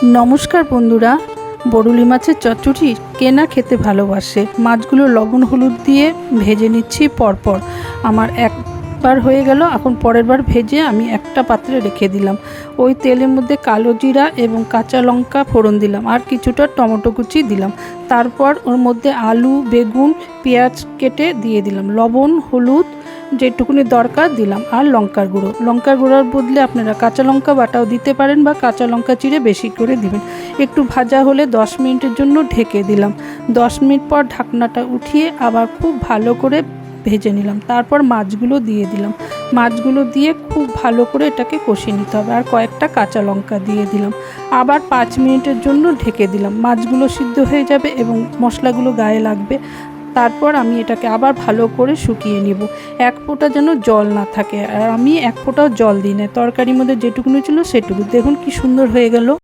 নমস্কার বন্ধুরা, বরুলি মাছের চচ্চড়ি কে না খেতে ভালোবাসে। মাছগুলো লবণ হলুদ দিয়ে ভেজে নিচ্ছি পরপর। আমার একবার হয়ে গেল, এখন পরের বার ভেজে আমি একটা পাত্রে রেখে দিলাম। ওই তেলের মধ্যে কালো জিরা এবং কাঁচা লঙ্কা ফোড়ন দিলাম, আর কিছুটা টমেটো কুচি দিলাম। তারপর ওর মধ্যে আলু, বেগুন, পেঁয়াজ কেটে দিয়ে দিলাম। লবণ হলুদ যেটুকুনি দরকার দিলাম, আর লঙ্কার গুঁড়োর বদলে আপনারা কাঁচা লঙ্কা বাটাও দিতে পারেন, বা কাঁচা লঙ্কা চিড়ে বেশি করে দিবেন। একটু ভাজা হলে 10 মিনিটের জন্য ঢেকে দিলাম। 10 মিনিট পর ঢাকনাটা উঠিয়ে আবার খুব ভালো করে ভেজে নিলাম। তারপর মাছগুলো দিয়ে দিলাম। মাছগুলো দিয়ে খুব ভালো করে এটাকে কষিয়ে নিতে হবে, আর কয়েকটা কাঁচা লঙ্কা দিয়ে দিলাম। আবার 5 মিনিটের জন্য ঢেকে দিলাম। মাছগুলো সিদ্ধ হয়ে যাবে এবং মশলাগুলো গায়ে লাগবে। তারপর আমি এটাকে আবার ভালো করে শুকিয়ে নিব। এক ফোঁটা যেন জল না থাকে, আর আমি এক ফোঁটাও জল দিই না। তরকারির মধ্যে যেটুকুনি ছিল সেটুকু। দেখুন কি সুন্দর হয়ে গেল।